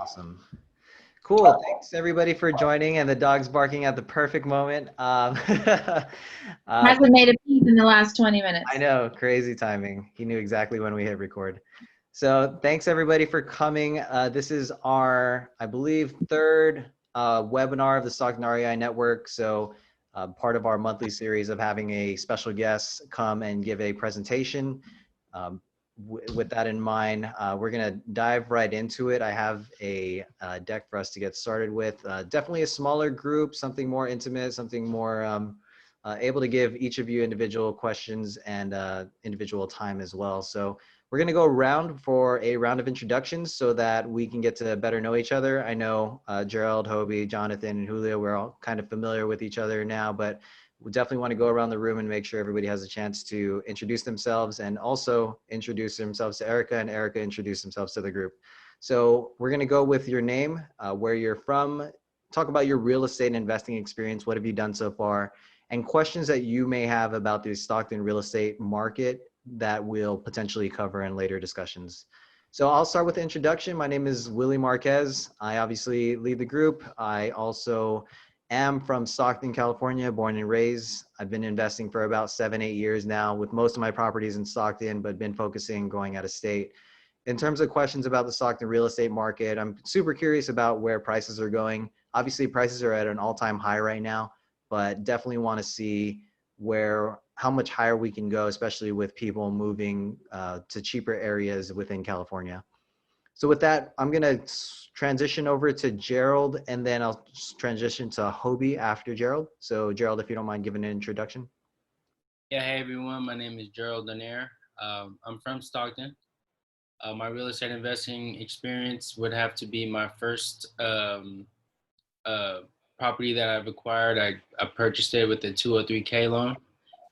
Awesome. Cool. Thanks everybody for joining, and the dog's barking at the perfect moment. Hasn't made a peep in the last 20 minutes. I know, crazy timing. He knew exactly when we hit record. So thanks everybody for coming. This is our, I believe, third webinar of the Stockton REI network. So part of our monthly series of having a special guest come and give a presentation. With that in mind, we're going to dive right into it. I have a deck for us to get started with. Definitely a smaller group, something more intimate, something more able to give each of you individual questions and individual time as well. So we're going to go around for a round of introductions so that we can get to better know each other. I know Gerald, Hobie, Jonathan, and Julio, we're all kind of familiar with each other now, but we definitely want to go around the room and make sure everybody has a chance to introduce themselves and also introduce themselves to Erika, and Erika introduce themselves to the group. So we're going to go with your name, where you're from, talk about your real estate investing experience, what have you done so far, and questions that you may have about the Stockton real estate market that we'll potentially cover in later discussions. So I'll start with the introduction. My name is Willie Marquez. I obviously lead the group. I also am from Stockton, California, born and raised. I've been investing for about 7-8 years now, with most of my properties in Stockton, but been focusing going out of state. In terms of questions about the Stockton real estate market, I'm super curious about where prices are going. Obviously, prices are at an all-time high right now, but definitely want to see how much higher we can go, especially with people moving to cheaper areas within California. So with that, I'm going to transition over to Gerald, and then I'll transition to Hobie after Gerald. So Gerald, if you don't mind giving an introduction. Yeah, hey everyone, my name is Gerald Donaire. I'm from Stockton. My real estate investing experience would have to be my first property that I've acquired. I purchased it with a 203K loan,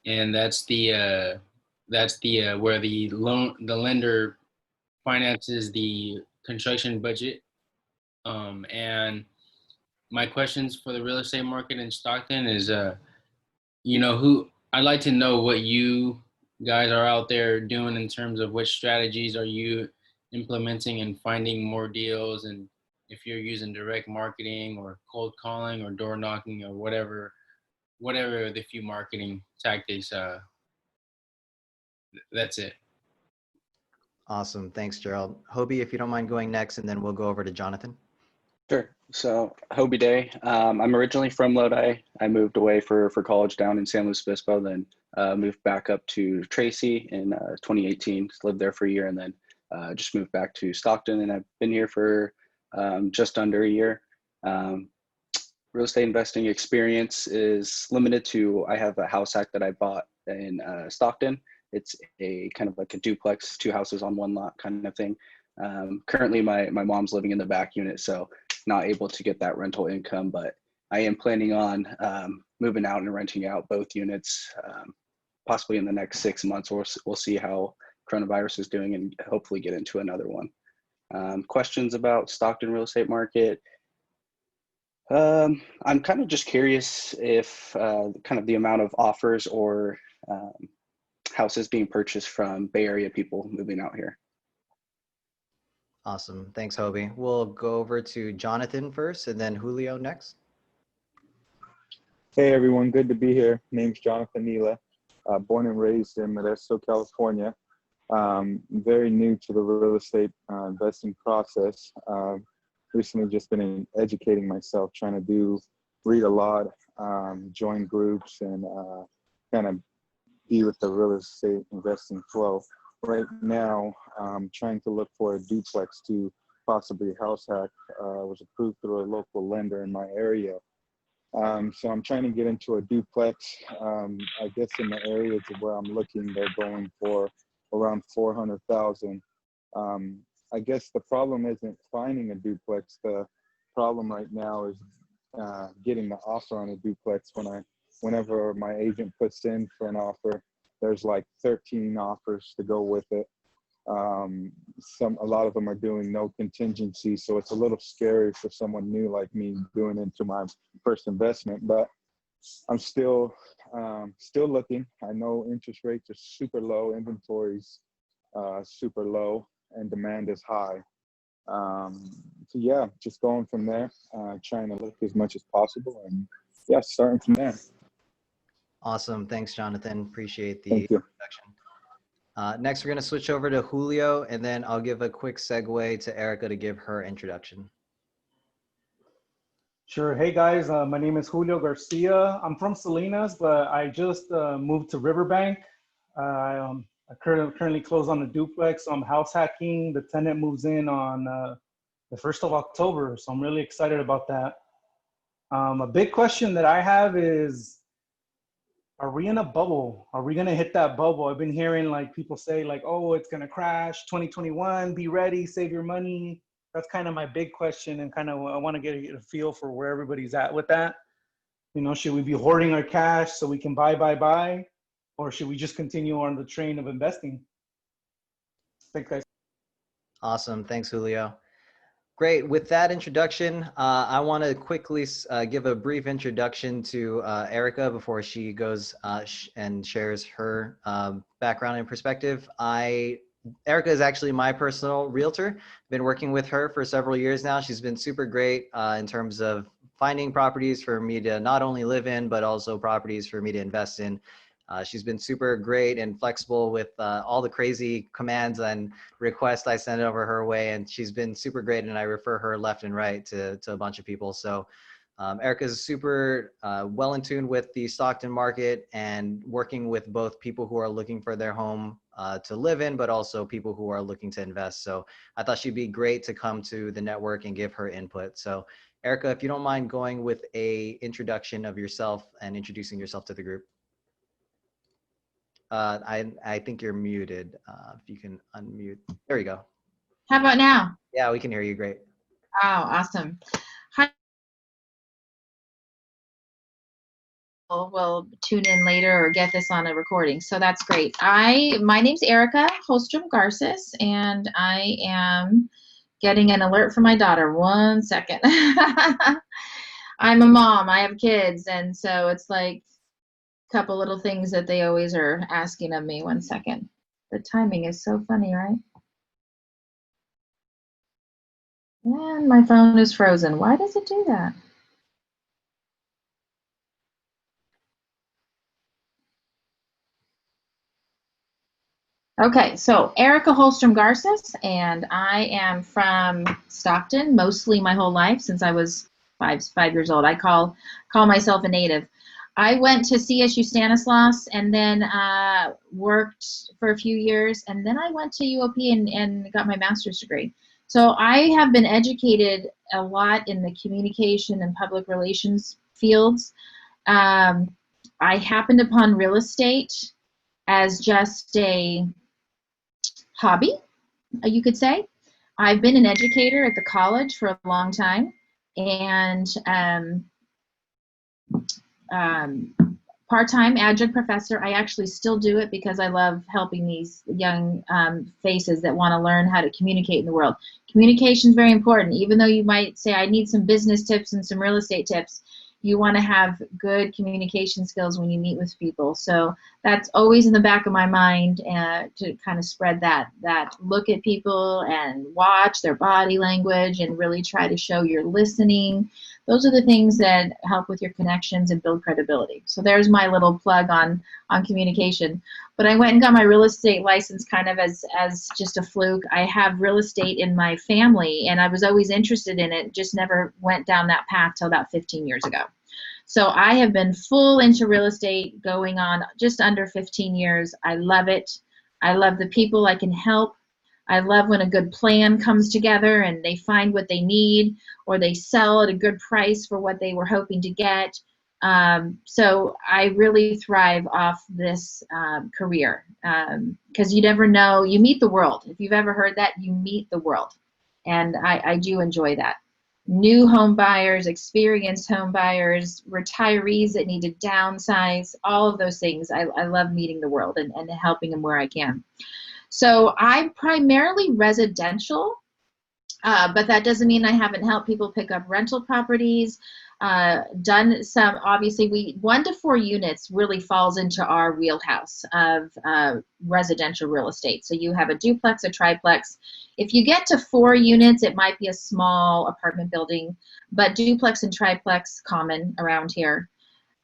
and that's the where the lender finances the construction budget. And my questions for the real estate market in Stockton is, I'd like to know what you guys are out there doing in terms of which strategies are you implementing and finding more deals, and if you're using direct marketing or cold calling or door knocking or whatever the few marketing tactics. That's it. Awesome. Thanks, Gerald. Hobie, if you don't mind going next, and then we'll go over to Jonathan. Sure. So Hobie Day. I'm originally from Lodi. I moved away for college down in San Luis Obispo, then moved back up to Tracy in 2018. Lived there for a year, and then just moved back to Stockton, and I've been here for just under a year. Real estate investing experience is limited to, I have a house hack that I bought in Stockton. It's a kind of like a duplex, 2 houses on 1 lot kind of thing. Currently my mom's living in the back unit, so not able to get that rental income, but I am planning on moving out and renting out both units, possibly in the next 6 months, or we'll see how coronavirus is doing and hopefully get into another one. Questions about Stockton real estate market. I'm kind of just curious if kind of the amount of offers or houses being purchased from Bay Area people moving out here. Awesome. Thanks, Hobie. We'll go over to Jonathan first, and then Julio next. Hey everyone, good to be here. Name's Jonathan Neela, born and raised in Modesto, California. Very new to the real estate investing process. Recently just been educating myself, trying to read a lot, join groups, and kind of be with the real estate investing flow. Right now, I'm trying to look for a duplex to possibly house hack. Was approved through a local lender in my area. So I'm trying to get into a duplex. I guess in the areas of where I'm looking, they're going for around 400,000. I guess the problem isn't finding a duplex. The problem right now is getting the offer on a duplex. Whenever my agent puts in for an offer, there's like 13 offers to go with it. A lot of them are doing no contingency, so it's a little scary for someone new like me doing into my first investment. But I'm still looking. I know interest rates are super low, inventory's super low, and demand is high. so yeah, just going from there, trying to look as much as possible, and yeah, starting from there. Awesome. Thanks, Jonathan. Appreciate the Thank you. introduction. Next, we're going to switch over to Julio, and then I'll give a quick segue to Erika to give her introduction. Sure. Hey guys, my name is Julio Garcia. I'm from Salinas, but I just moved to Riverbank. I currently closed on a duplex, so I'm house hacking. The tenant moves in on the 1st of October, so I'm really excited about that. A big question that I have is, are we in a bubble? Are we gonna hit that bubble? I've been hearing like people say like, oh, it's gonna crash, 2021, be ready, save your money. That's kind of my big question, and kind of I want to get a feel for where everybody's at with that. You know, should we be hoarding our cash so we can buy, or should we just continue on the train of investing? Thanks, guys. Awesome. Thanks, Julio. Great. With that introduction, I want to quickly give a brief introduction to Erika before she goes and shares her background and perspective. Erika is actually my personal realtor. Been working with her for several years now. She's been super great in terms of finding properties for me to not only live in, but also properties for me to invest in. She's been super great and flexible with all the crazy commands and requests I send over her way. And she's been super great, and I refer her left and right to a bunch of people. So Erika is super well in tune with the Stockton market and working with both people who are looking for their home to live in, but also people who are looking to invest. So I thought she'd be great to come to the network and give her input. So Erika, if you don't mind going with a introduction of yourself and introducing yourself to the group. I think you're muted. If you can unmute. There you go. How about now? Yeah, we can hear you great. Oh, awesome. Hi. We'll tune in later or get this on a recording. So that's great. My name's Erika Garces, and I am getting an alert from my daughter. 1 second. I'm a mom. I have kids, and so it's like a couple little things that they always are asking of me. 1 second. The timing is so funny, right? And my phone is frozen. Why does it do that? Okay, so Erika Garces, and I am from Stockton, mostly my whole life since I was five years old. I call myself a native. I went to CSU Stanislaus and then worked for a few years, and then I went to UOP and got my master's degree. So I have been educated a lot in the communication and public relations fields. I happened upon real estate as just a hobby, you could say. I've been an educator at the college for a long time, and part-time adjunct professor. I actually still do it because I love helping these young faces that want to learn how to communicate in the world. Communication is very important. Even though you might say, I need some business tips and some real estate tips, you want to have good communication skills when you meet with people. So that's always in the back of my mind to kind of spread that look at people and watch their body language and really try to show you're listening. Those are the things that help with your connections and build credibility. So there's my little plug on communication. But I went and got my real estate license kind of as just a fluke. I have real estate in my family, and I was always interested in it, just never went down that path till about 15 years ago. So I have been full into real estate going on just under 15 years. I love it. I love the people I can help. I love when a good plan comes together and they find what they need, or they sell at a good price for what they were hoping to get. So I really thrive off this career because you never know. You meet the world. If you've ever heard that, you meet the world. And I do enjoy that. New home buyers, experienced home buyers, retirees that need to downsize, all of those things. I love meeting the world and helping them where I can. So I'm primarily residential, but that doesn't mean I haven't helped people pick up rental properties. Done some, obviously 1 to 4 units really falls into our wheelhouse of residential real estate. So you have a duplex, a triplex. If you get to 4 units, it might be a small apartment building, but duplex and triplex common around here.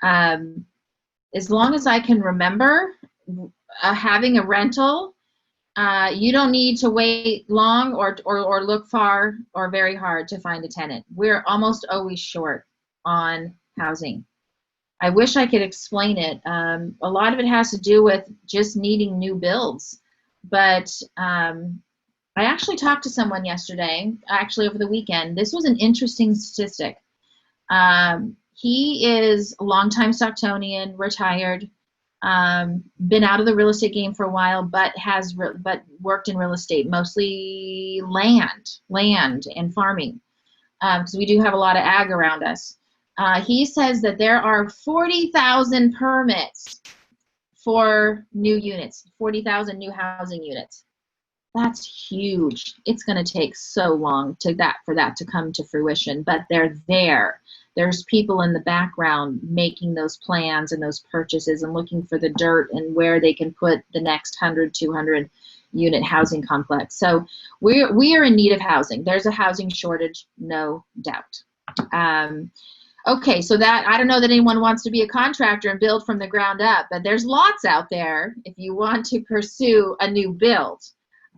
As long as I can remember, having a rental, you don't need to wait long or look far or very hard to find a tenant. We're almost always short on housing. I wish I could explain it. A lot of it has to do with just needing new builds. But I actually talked to someone yesterday, actually over the weekend. This was an interesting statistic. He is a longtime Stocktonian, retired, been out of the real estate game for a while, but worked in real estate, mostly land and farming, because we do have a lot of ag around us. He says that there are 40,000 permits for new units, 40,000 new housing units. That's huge. It's going to take so long for that to come to fruition, but they're there. There's people in the background making those plans and those purchases and looking for the dirt and where they can put the next 100, 200 unit housing complex. So we are in need of housing. There's a housing shortage, no doubt. Okay, so that, I don't know that anyone wants to be a contractor and build from the ground up, but there's lots out there if you want to pursue a new build.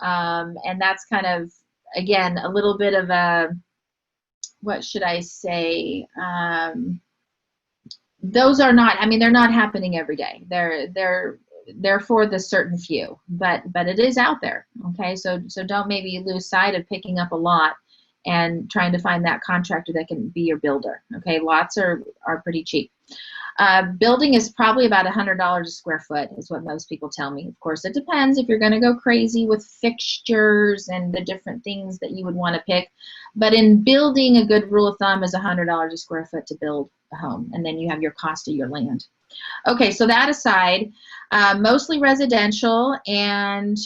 And that's kind of, again, a little bit of a, what should I say? Those are not, I mean, they're not happening every day. They're for the certain few, but it is out there. Okay, so don't maybe lose sight of picking up a lot and trying to find that contractor that can be your builder. Okay, lots are pretty cheap. Building is probably about $100 a square foot is what most people tell me. Of course, it depends if you're going to go crazy with fixtures and the different things that you would want to pick. But in building, a good rule of thumb is $100 a square foot to build a home, and then you have your cost of your land. Okay, so that aside, mostly residential, and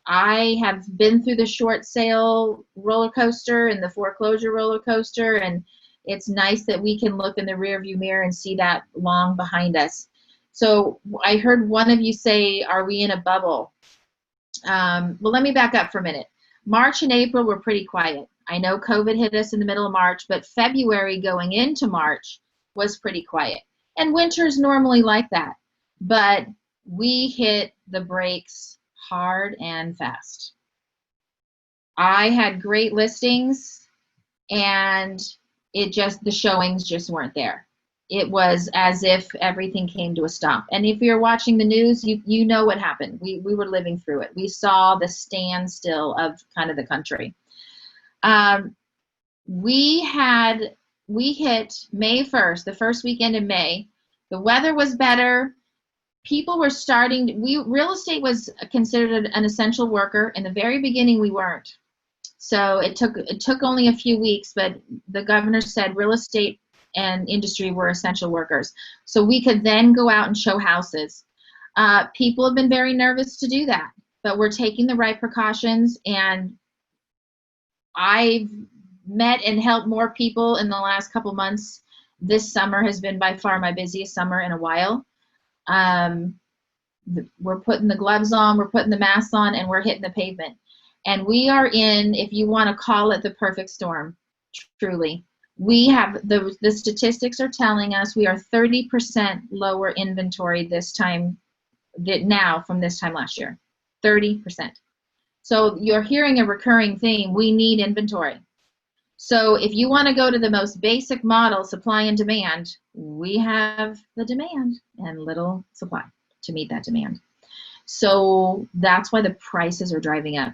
I have been through the short sale roller coaster and the foreclosure roller coaster, and it's nice that we can look in the rearview mirror and see that long behind us. So I heard one of you say, are we in a bubble? Well, let me back up for a minute. March and April were pretty quiet. I know COVID hit us in the middle of March, but February going into March was pretty quiet. And winter's normally like that. But we hit the brakes hard and fast. I had great listings, and the showings just weren't there. It was as if everything came to a stop. And if you're watching the news, you know what happened. We were living through it. We saw the standstill of kind of the country. We hit May 1st, the first weekend in May. The weather was better. People were real estate was considered an essential worker. In the very beginning, we weren't. So it took only a few weeks, but the governor said real estate and industry were essential workers. So we could then go out and show houses. People have been very nervous to do that, but we're taking the right precautions, and I've met and helped more people in the last couple months. This summer has been by far my busiest summer in a while. We're putting the gloves on, we're putting the masks on, and we're hitting the pavement. And we are in, if you want to call it the perfect storm, truly. We have, the statistics are telling us we are 30% lower inventory this time, now from this time last year, 30%. So you're hearing a recurring theme, we need inventory. So if you want to go to the most basic model, supply and demand, we have the demand and little supply to meet that demand. So that's why the prices are driving up.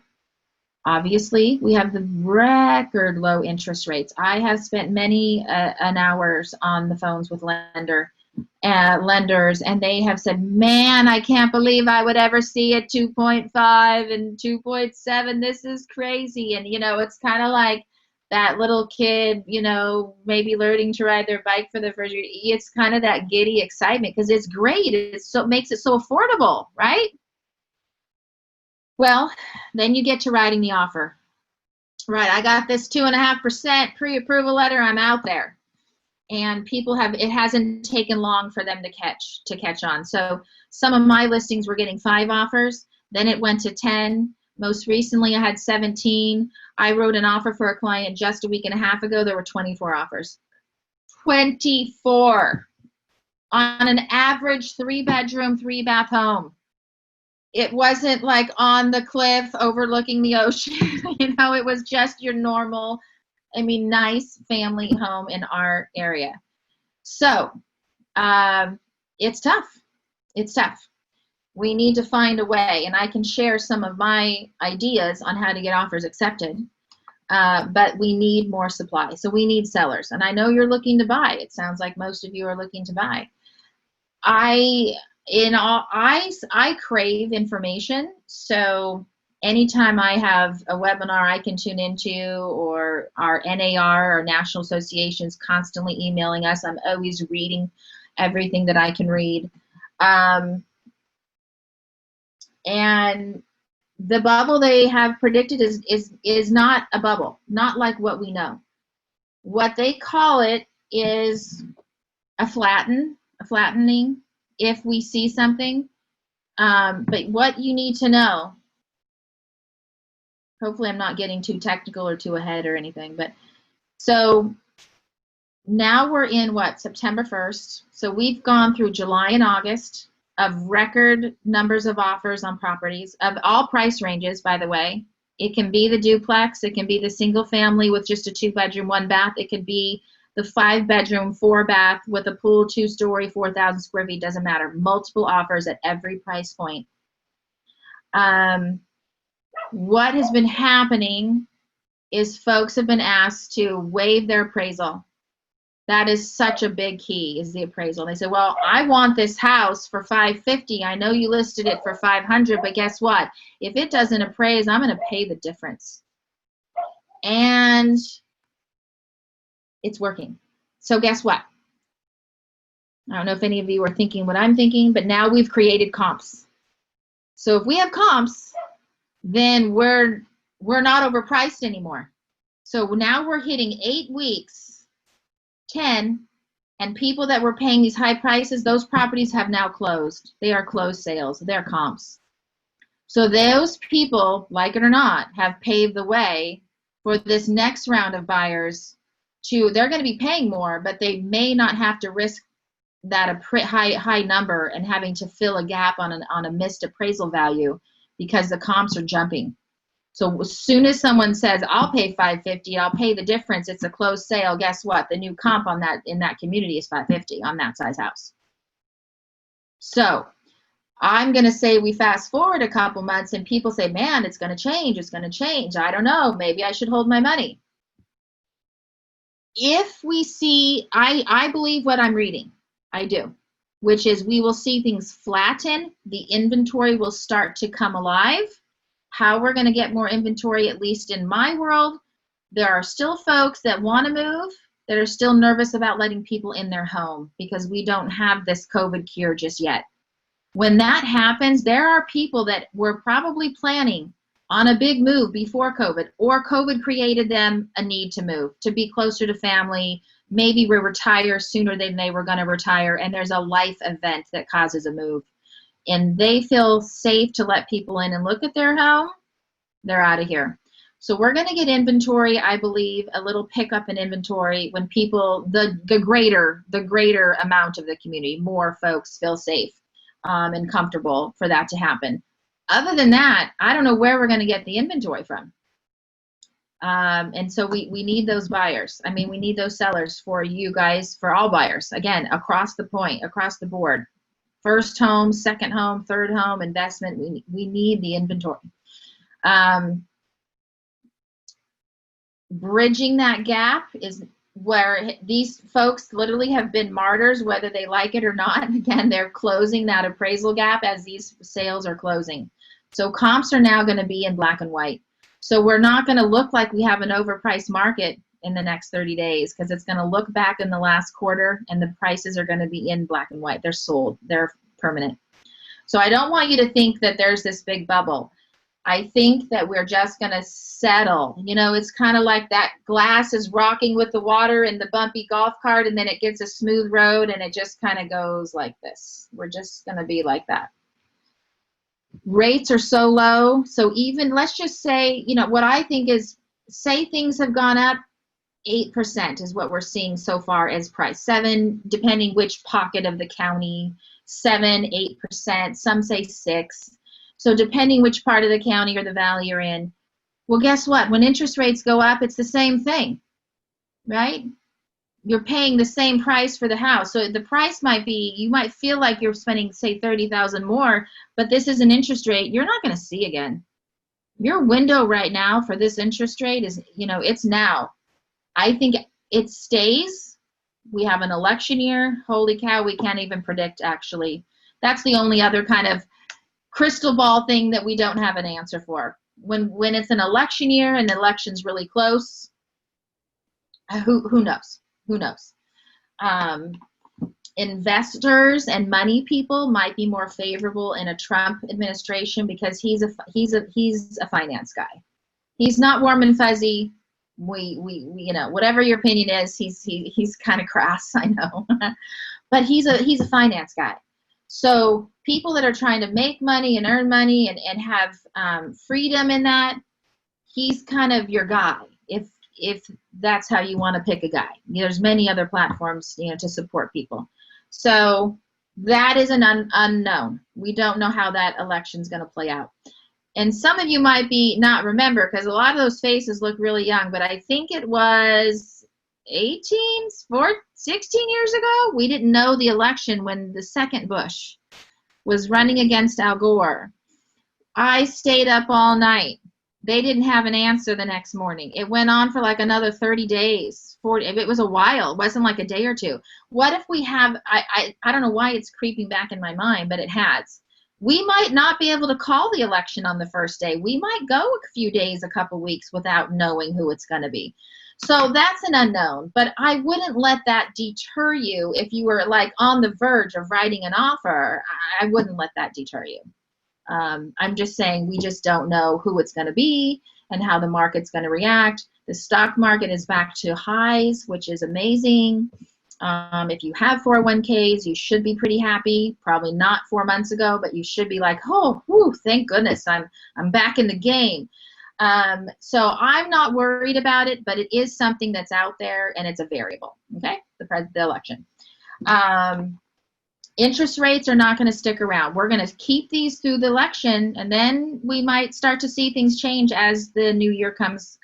Obviously, we have the record low interest rates. I have spent many hours on the phones with lenders, and they have said, man, I can't believe I would ever see a 2.5 and 2.7. This is crazy. And, it's kind of like that little kid, maybe learning to ride their bike for the first year. It's kind of that giddy excitement because it's great. It makes it so affordable, right? Well, then you get to writing the offer. Right, I got this 2.5% pre-approval letter, I'm out there. and people have, it hasn't taken long for them to catch on. So some of my listings were getting 5 offers, then it went to 10. Most recently I had 17. I wrote an offer for a client just a week and a half ago. There were 24 offers. 24 on an average 3-bedroom, 3-bath home. It wasn't like on the cliff overlooking the ocean. You know, it was just your normal, I mean, nice family home in our area. So it's tough. It's tough. We need to find a way, and I can share some of my ideas on how to get offers accepted, but we need more supply. So we need sellers, and I know you're looking to buy. It sounds like most of you are looking to buy. I crave information, so anytime I have a webinar I can tune into, or our NAR, or National Association's constantly emailing us, I'm always reading everything that I can read. And the bubble they have predicted is not a bubble, not like what we know. What they call it is a flattening, if we see something. But what you need to know, hopefully I'm not getting too technical or too ahead or anything, but so now we're in what, September 1st. So we've gone through July and August of record numbers of offers on properties of all price ranges, by the way. It can be the duplex, it can be the single family with just a 2-bedroom, 1-bath, it could be the 5-bedroom, 4-bath with a pool, 2-story, 4,000 square feet, doesn't matter. Multiple offers at every price point. What has been happening is folks have been asked to waive their appraisal. That is such a big key, is the appraisal. They say, well, I want this house for $550. I know you listed it for $500, but guess what? If it doesn't appraise, I'm going to pay the difference. And it's working. So guess what? I don't know if any of you are thinking what I'm thinking, but now we've created comps. So if we have comps, then we're not overpriced anymore. So now we're hitting 8 weeks, 10, and people that were paying these high prices, those properties have now closed. They are closed sales. They're comps. So those people, like it or not, have paved the way for this next round of buyers to, they're going to be paying more, but they may not have to risk that high number and having to fill a gap on a missed appraisal value because the comps are jumping. So as soon as someone says, I'll pay $550, I'll pay the difference, it's a closed sale, guess what? The new comp on that in that community is $550 on that size house. So I'm going to say we fast forward a couple months and people say, man, it's going to change, it's going to change. I don't know, maybe I should hold my money. If we see, I believe what I'm reading, I do, which is we will see things flatten, the inventory will start to come alive. How we're going to get more inventory, at least in my world, there are still folks that want to move that are still nervous about letting people in their home because we don't have this COVID cure just yet. When that happens, there are people that were probably planning on a big move before COVID, or COVID created them a need to move, to be closer to family, maybe retire sooner than they were going to retire, and there's a life event that causes a move. And they feel safe to let people in and look at their home, they're out of here. So we're going to get inventory, I believe, a little pickup in inventory when people, the greater amount of the community, more folks feel safe and comfortable for that to happen. Other than that, I don't know where we're going to get the inventory from. And so we need those buyers. I mean, we need those sellers for you guys, for all buyers, again, across the board. First home, second home, third home, investment, we need the inventory. Bridging that gap is where these folks literally have been martyrs, whether they like it or not. Again, they're closing that appraisal gap as these sales are closing. So comps are now going to be in black and white. So we're not going to look like we have an overpriced market in the next 30 days because it's going to look back in the last quarter and the prices are going to be in black and white. They're sold. They're permanent. So I don't want you to think that there's this big bubble. I think that we're just going to settle. You know, it's kind of like that glass is rocking with the water in the bumpy golf cart, and then it gets a smooth road, and it just kind of goes like this. We're just going to be like that. Rates are so low. So even, let's just say, you know, what I think is, say things have gone up 8% is what we're seeing so far as price. 7, depending which pocket of the county, 7, 8%, some say 6. So depending which part of the county or the valley you're in, well, guess what? When interest rates go up, it's the same thing, right? You're paying the same price for the house. So the price might be, you might feel like you're spending, say, $30,000 more, but this is an interest rate you're not going to see again. Your window right now for this interest rate is, you know, it's now. I think it stays. We have an election year. Holy cow, we can't even predict, actually. That's the only other kind of crystal ball thing that we don't have an answer for. When it's an election year and the election's really close, who knows? Who knows? Investors and money people might be more favorable in a Trump administration because he's a finance guy. He's not warm and fuzzy. We you know, whatever your opinion is, he's kind of crass, I know, but he's a finance guy. So people that are trying to make money and earn money and have freedom in that, he's kind of your guy. If that's how you want to pick a guy, you know, there's many other platforms, you know, to support people. So that is an unknown. We don't know how that election's going to play out. And some of you might be not remember because a lot of those faces look really young, but I think it was 16 years ago. We didn't know the election when the second Bush was running against Al Gore. I stayed up all night. They didn't have an answer the next morning. It went on for like another 30 days, 40. It was a while. It wasn't like a day or two. What if we have, I don't know why it's creeping back in my mind, but it has. We might not be able to call the election on the first day. We might go a few days, a couple weeks without knowing who it's going to be. So that's an unknown, but I wouldn't let that deter you if you were like on the verge of writing an offer. I wouldn't let that deter you. I'm just saying we just don't know who it's going to be and how the market's going to react. The stock market is back to highs, which is amazing. If you have 401ks, you should be pretty happy. Probably not 4 months ago, but you should be like, oh, whew, thank goodness I'm back in the game. So I'm not worried about it, but it is something that's out there and it's a variable. Okay, the election. Interest rates are not going to stick around. We're going to keep these through the election, and then we might start to see things change as the new year comes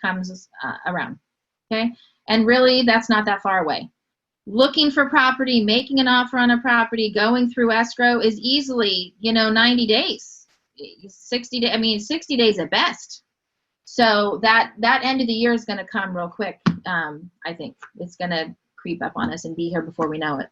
around. Okay, and really that's not that far away. Looking for property, making an offer on a property, going through escrow is easily, 90 days, 60 days. I mean, 60 days at best. So that end of the year is going to come real quick. I think it's going to creep up on us and be here before we know it.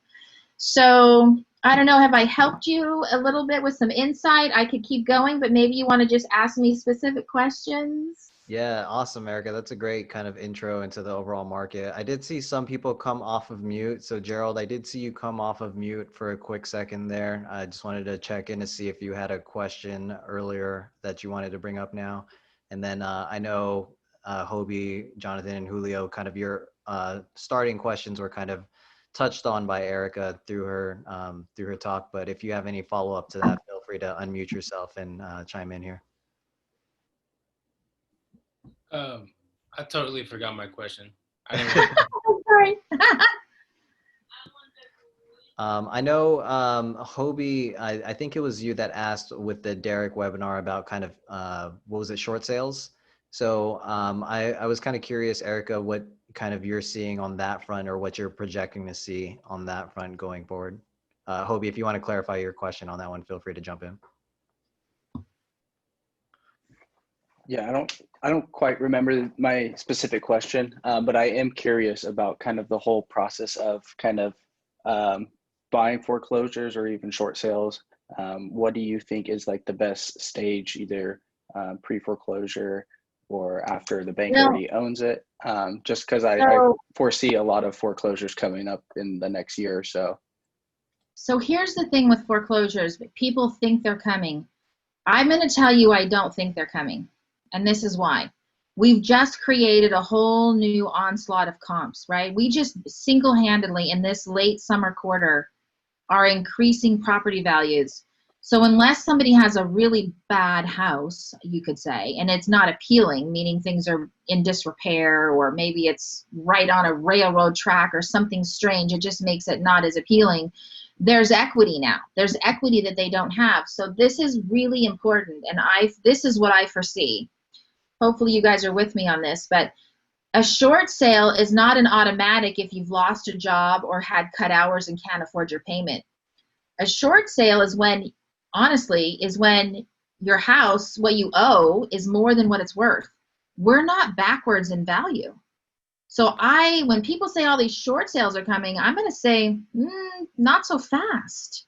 So I don't know, have I helped you a little bit with some insight? I could keep going, but maybe you want to just ask me specific questions. Yeah, awesome, Erica. That's a great kind of intro into the overall market. I did see some people come off of mute. So Gerald, I did see you come off of mute for a quick second there. I just wanted to check in to see if you had a question earlier that you wanted to bring up now. And then I know Hobie, Jonathan, and Julio, kind of your starting questions were kind of touched on by Erica through her talk. But if you have any follow up to that, feel free to unmute yourself and chime in here. I totally forgot my question. Sorry. I know Hobie, I think it was you that asked with the Derek webinar about kind of, what was it, short sales? So I was kind of curious, Erica, what kind of you're seeing on that front or what you're projecting to see on that front going forward. Hobie, if you want to clarify your question on that one, feel free to jump in. Yeah, I don't quite remember my specific question, but I am curious about kind of the whole process of kind of buying foreclosures or even short sales. What do you think is like the best stage, either pre-foreclosure or after the bank already owns it? Just because I foresee a lot of foreclosures coming up in the next year or so. So here's the thing with foreclosures. People think they're coming. I'm going to tell you, I don't think they're coming. And this is why. We've just created a whole new onslaught of comps, right? We just single-handedly in this late summer quarter are increasing property values. So unless somebody has a really bad house, you could say, and it's not appealing, meaning things are in disrepair, or maybe it's right on a railroad track or something strange, it just makes it not as appealing. There's equity now. There's equity that they don't have. So this is really important, and this is what I foresee. Hopefully you guys are with me on this, but a short sale is not an automatic if you've lost a job or had cut hours and can't afford your payment. A short sale is when, honestly, is when your house, what you owe, is more than what it's worth. We're not backwards in value. So when people say all these short sales are coming, I'm going to say, not so fast,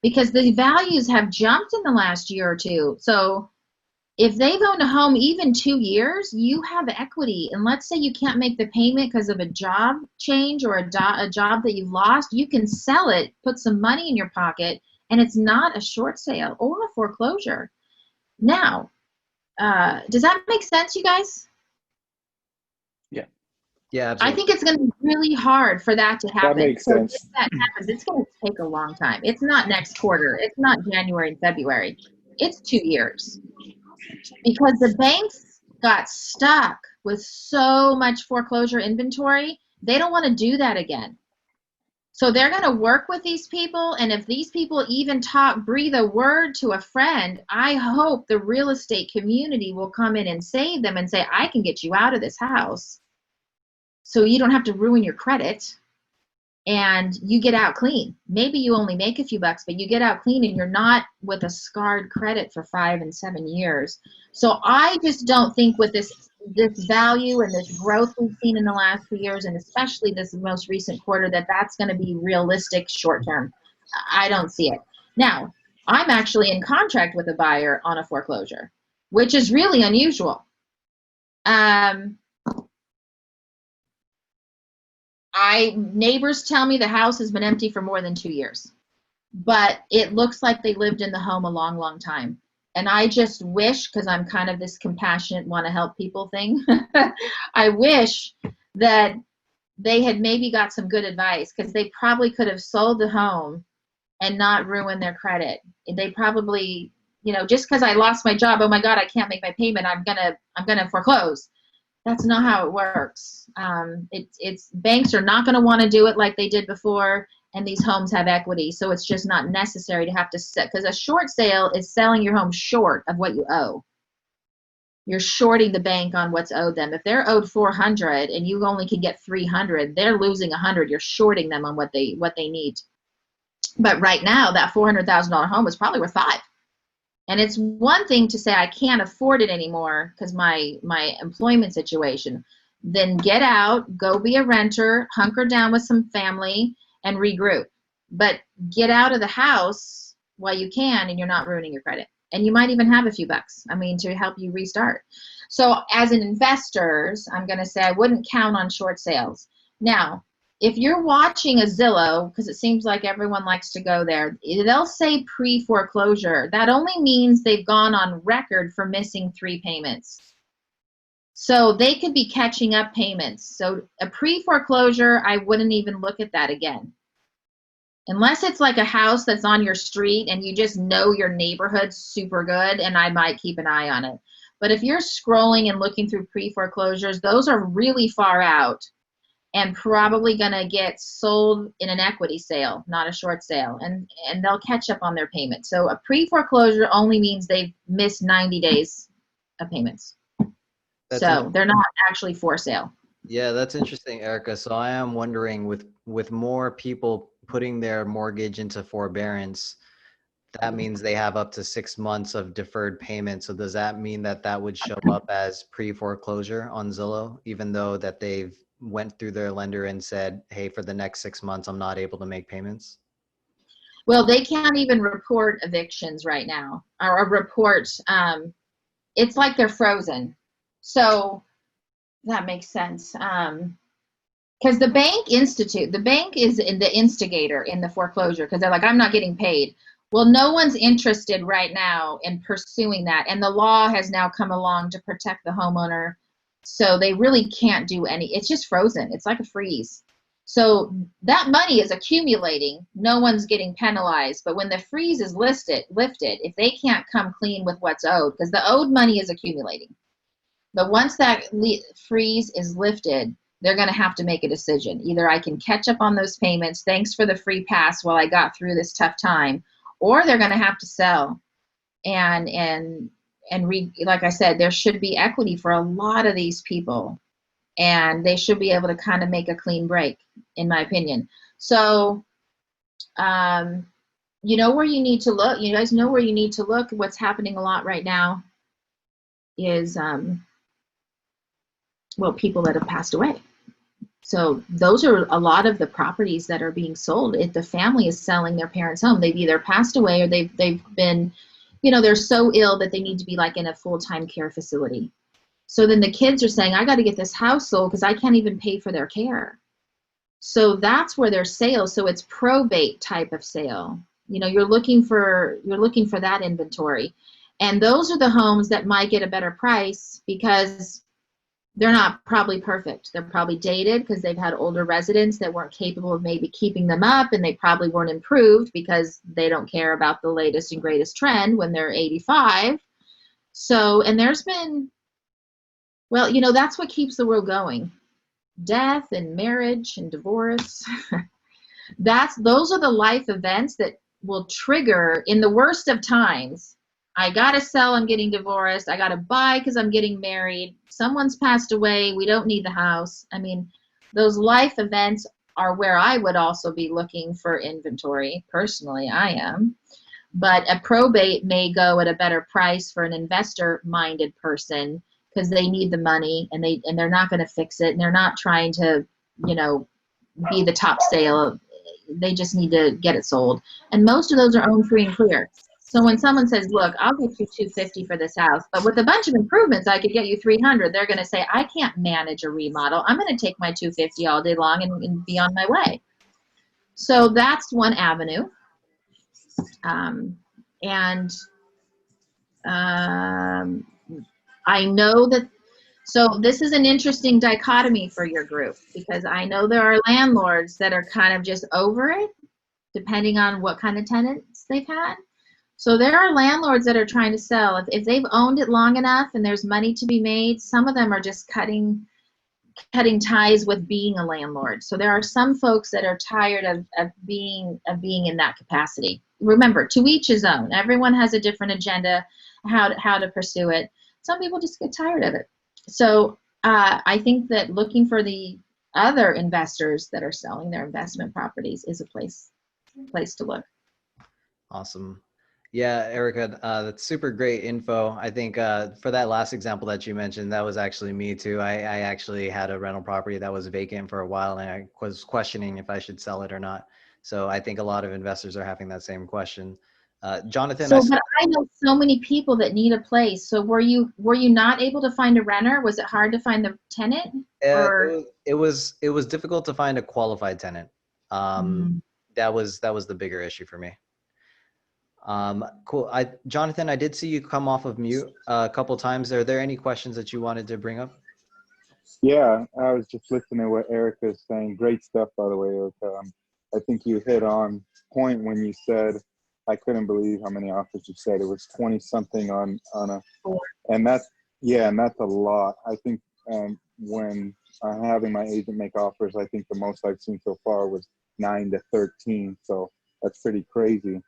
because the values have jumped in the last year or two. So if they've owned a home even 2 years, you have equity. And let's say you can't make the payment because of a job change or a job that you've lost, you can sell it, put some money in your pocket, and it's not a short sale or a foreclosure. Now, does that make sense, you guys? Yeah. Yeah, I absolutely. think it's going to be really hard for that to happen. That makes so sense. if that happens, it's going to take a long time. It's not next quarter. It's not January and February. It's 2 years. Because the banks got stuck with so much foreclosure inventory, they don't want to do that again. So they're going to work with these people, and if these people even breathe a word to a friend, I hope the real estate community will come in and save them and say, I can get you out of this house so you don't have to ruin your credit, and you get out clean. Maybe you only make a few bucks, but you get out clean and you're not with a scarred credit for 5 and 7 years. So I just don't think with this value and this growth we've seen in the last few years, and especially this most recent quarter, that's going to be realistic short term. I don't see it. Now, I'm actually in contract with a buyer on a foreclosure, which is really unusual. Neighbors tell me the house has been empty for more than 2 years, but it looks like they lived in the home a long, long time. And I just wish, because I'm kind of this compassionate, want to help people thing, I wish that they had maybe got some good advice, because they probably could have sold the home and not ruin their credit. They probably, just because I lost my job, oh my God, I can't make my payment, I'm gonna foreclose. That's not how it works. It's banks are not going to want to do it like they did before, and these homes have equity, so it's just not necessary to have to set, because a short sale is selling your home short of what you owe. You're shorting the bank on what's owed them. If they're owed 400 and you only can get 300, they're losing 100. You're shorting them on what they need. But right now, that $400,000 home is probably worth $5. And it's one thing to say, I can't afford it anymore because my employment situation. Then get out, go be a renter, hunker down with some family, and regroup. But get out of the house while you can, and you're not ruining your credit. And you might even have a few bucks, to help you restart. So as an investors, I'm going to say I wouldn't count on short sales. Now, if you're watching a Zillow, because it seems like everyone likes to go there, they'll say pre-foreclosure. That only means they've gone on record for missing 3 payments. So they could be catching up payments. So a pre-foreclosure, I wouldn't even look at that again. Unless it's like a house that's on your street and you just know your neighborhood super good, and I might keep an eye on it. But if you're scrolling and looking through pre-foreclosures, those are really far out, and probably going to get sold in an equity sale, not a short sale, and they'll catch up on their payment. So a pre-foreclosure only means they've missed 90 days of payments. So they're not actually for sale. Yeah, that's interesting, Erica. So I am wondering, with more people putting their mortgage into forbearance, that means they have up to 6 months of deferred payment. So does that mean that would show up as pre-foreclosure on Zillow, even though that they've went through their lender and said, hey, for the next 6 months, I'm not able to make payments? Well, they can't even report evictions right now, or report, it's like they're frozen. So that makes sense. Because the bank is the instigator in the foreclosure, because they're like, I'm not getting paid. Well, no one's interested right now in pursuing that. And the law has now come along to protect the homeowner. So they really can't do any, it's just frozen. It's like a freeze. So that money is accumulating. No one's getting penalized. But when the freeze is lifted, if they can't come clean with what's owed, because the owed money is accumulating. But once that freeze is lifted, they're going to have to make a decision. Either I can catch up on those payments, thanks for the free pass while I got through this tough time, or they're going to have to sell. And like I said, there should be equity for a lot of these people, and they should be able to kind of make a clean break, in my opinion. So, you know where you need to look. You guys know where you need to look. What's happening a lot right now is, well, people that have passed away. So those are a lot of the properties that are being sold. If the family is selling their parents' home, they've either passed away or they've been, you know, they're so ill that they need to be like in a full-time care facility. So then the kids are saying, I got to get this house sold because I can't even pay for their care. So that's where there's sales. So it's probate type of sale. You know, you're looking for that inventory. And those are the homes that might get a better price because they're not probably perfect. They're probably dated because they've had older residents that weren't capable of maybe keeping them up, and they probably weren't improved because they don't care about the latest and greatest trend when they're 85. So, and there's been, well, you know, that's what keeps the world going. Death and marriage and divorce. Those are the life events that will trigger in the worst of times. I gotta sell, I'm getting divorced. I gotta buy because I'm getting married. Someone's passed away, we don't need the house. I mean, those life events are where I would also be looking for inventory. Personally, I am. But a probate may go at a better price for an investor-minded person because they need the money and they're not gonna fix it, and they're not trying to, you know, be the top sale. They just need to get it sold. And most of those are owned free and clear. So when someone says, look, I'll get you $250 for this house, but with a bunch of improvements, I could get you $300, they're going to say, I can't manage a remodel. I'm going to take my $250 all day long and be on my way. So that's one avenue. I know that, so this is an interesting dichotomy for your group, because I know there are landlords that are kind of just over it, depending on what kind of tenants they've had. So there are landlords that are trying to sell. If they've owned it long enough and there's money to be made, some of them are just cutting ties with being a landlord. So there are some folks that are tired of being in that capacity. Remember, to each his own. Everyone has a different agenda, how to pursue it. Some people just get tired of it. So I think that looking for the other investors that are selling their investment properties is a place to look. Awesome. Yeah, Erica, that's super great info. I think for that last example that you mentioned, that was actually me too. I actually had a rental property that was vacant for a while, and I was questioning if I should sell it or not. So I think a lot of investors are having that same question. Jonathan, but I know so many people that need a place. So were you not able to find a renter? Was it hard to find the tenant? It was difficult to find a qualified tenant. That was the bigger issue for me. Cool. Jonathan, I did see you come off of mute a couple times. Are there any questions that you wanted to bring up? Yeah, I was just listening to what Erica is saying. Great stuff, by the way, Erica. I think you hit on point when you said, I couldn't believe how many offers you said. It was 20 something on a, and that's a lot. I think when I'm having my agent make offers, I think the most I've seen so far was 9 to 13. So that's pretty crazy.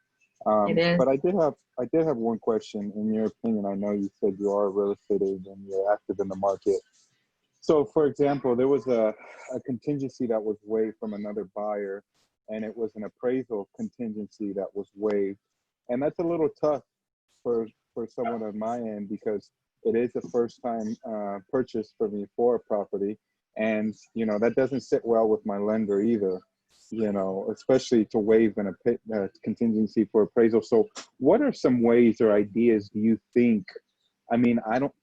It is. But I did have one question. In your opinion, I know you said you are a real estate agent and you're active in the market. So, for example, there was a contingency that was waived from another buyer, and it was an appraisal contingency that was waived. And that's a little tough for someone on my end, because it is a first-time purchase for me for a property. And, you know, that doesn't sit well with my lender either, you know, especially to waive a contingency for appraisal. So what are some ways or ideas do you think? I mean, I know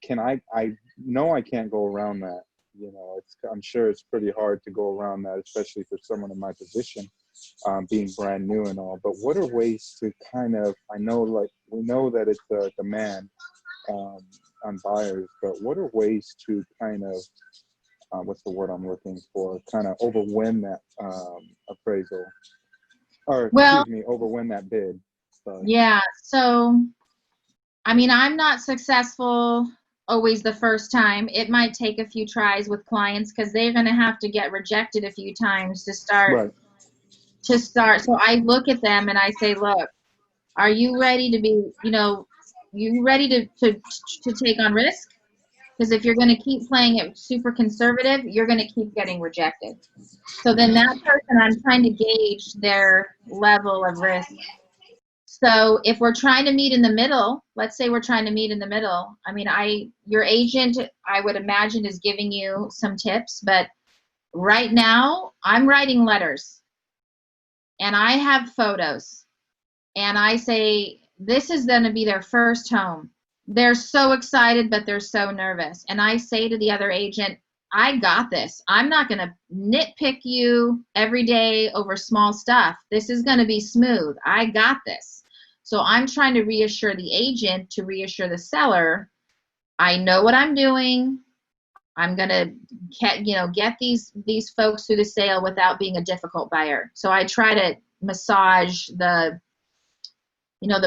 I can't go around that. You know, I'm sure it's pretty hard to go around that, especially for someone in my position. being brand new and all. But what are ways to kind of, I know, like, we know that it's a demand on buyers, but what are ways to kind of, what's the word I'm looking for, kind of overwhelm that appraisal, or Well, excuse me, overwhelm that bid? Sorry. yeah, so I mean, I'm not successful always the first time. It might take a few tries with clients because they're going to have to get rejected a few times to start. Right. So I look at them and I say, look, are you ready to be, you ready to take on risk? Because if you're going to keep playing it super conservative, you're going to keep getting rejected. So then that person, I'm trying to gauge their level of risk. So if we're trying to meet in the middle, let's say we're trying to meet in the middle. I mean, your agent, I would imagine, is giving you some tips, but right now I'm writing letters and I have photos and I say, this is going to be their first home. They're so excited, but they're so nervous. And I say to the other agent, I got this. I'm not going to nitpick you every day over small stuff. This is going to be smooth. I got this. So I'm trying to reassure the agent to reassure the seller. I know what I'm doing. I'm going to get these folks through the sale without being a difficult buyer. So I try to massage the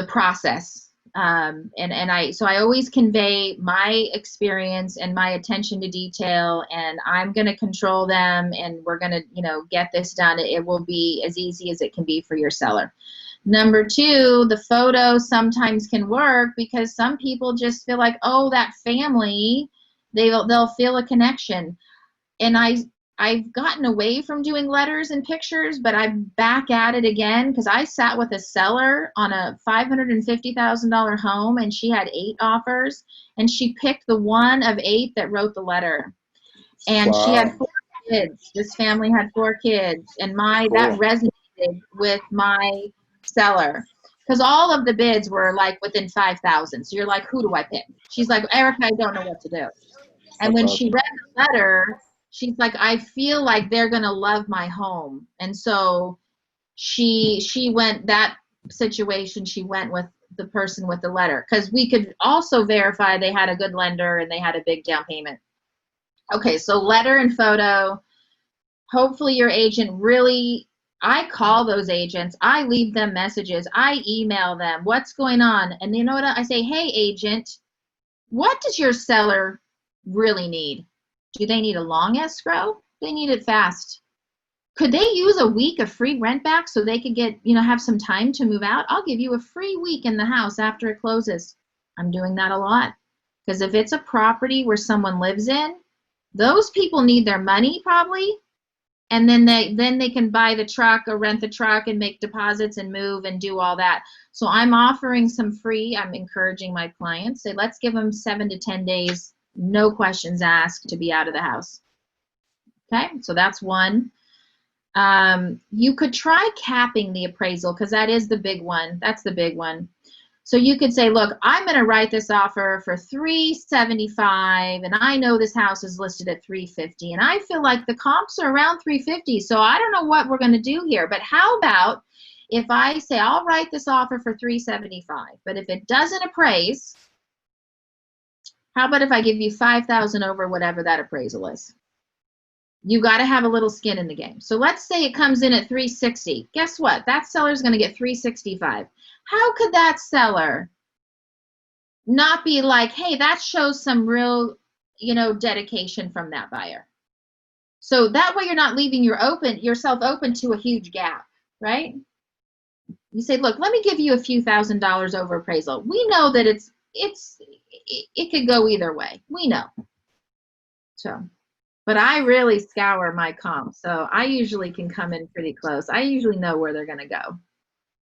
process. So I always convey my experience and my attention to detail, and I'm going to control them, and we're going to, get this done. It will be as easy as it can be for your seller. Number two, the photo sometimes can work because some people just feel like, oh, that family, they'll feel a connection. And I've gotten away from doing letters and pictures, but I'm back at it again because I sat with a seller on a $550,000 home, and she had 8 offers, and she picked the one of 8 that wrote the letter. And Wow. she had 4 kids. This family had 4 kids, and that resonated with my seller because all of the bids were like within 5,000. So you're like, who do I pick? She's like, Erica, I don't know what to do. And when she read the letter, she's like, I feel like they're going to love my home. And so she went that situation. She went with the person with the letter because we could also verify they had a good lender and they had a big down payment. Okay, so letter and photo. Hopefully your agent really, I call those agents. I leave them messages. I email them. What's going on? And you know what? I say, hey, agent, what does your seller really need? Do they need a long escrow? They need it fast. Could they use a week of free rent back so they could get, have some time to move out? I'll give you a free week in the house after it closes. I'm doing that a lot. Because if it's a property where someone lives in, those people need their money probably. And then they can buy the truck or rent the truck and make deposits and move and do all that. So I'm offering some free, I'm encouraging my clients, say, let's give them 7 to 10 days, no questions asked, to be out of the house. Okay, so that's one. You could try capping the appraisal because that is the big one. That's the big one. So you could say, look, I'm going to write this offer for $375, and I know this house is listed at $350, and I feel like the comps are around $350, so I don't know what we're going to do here. But how about if I say I'll write this offer for $375, but if it doesn't appraise, how about if I give you $5,000 over whatever that appraisal is? You got to have a little skin in the game. So let's say it comes in at $360. Guess what? That seller's going to get $365. How could that seller not be like, hey, that shows some real, dedication from that buyer? So that way you're not leaving yourself open to a huge gap, right? You say, look, let me give you a few $1,000s over appraisal. We know that it could go either way. We know. So. But I really scour my comps, so I usually can come in pretty close. I usually know where they're going to go.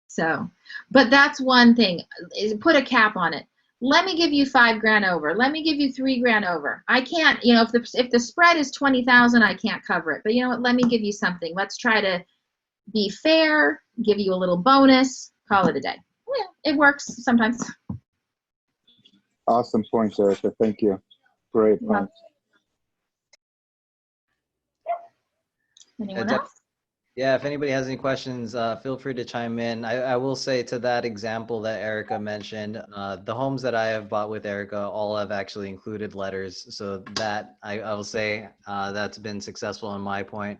So, but that's one thing, is put a cap on it. Let me give you $5,000 over. Let me give you $3,000 over. I can't, if the spread is 20,000, I can't cover it. But you know what? Let me give you something. Let's try to be fair, give you a little bonus, call it a day. Yeah, it works sometimes. Awesome points, Erica. Thank you. Great points. Anyone else? Yeah, if anybody has any questions, feel free to chime in. I will say to that example that Erica mentioned, the homes that I have bought with Erica all have actually included letters. So that I will say that's been successful in my point.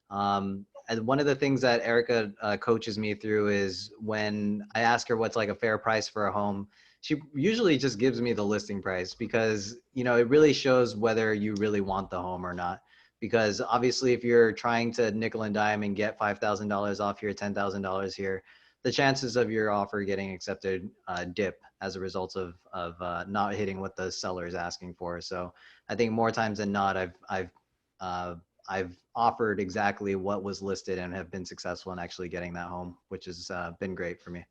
And one of the things that Erica coaches me through is when I ask her what's like a fair price for a home, she usually just gives me the listing price because, you know, it really shows whether you really want the home or not. Because obviously if you're trying to nickel and dime and get $5,000 off here, $10,000 here, the chances of your offer getting accepted dip as a result of not hitting what the seller is asking for. So I think more times than not, I've offered exactly what was listed and have been successful in actually getting that home, which has been great for me.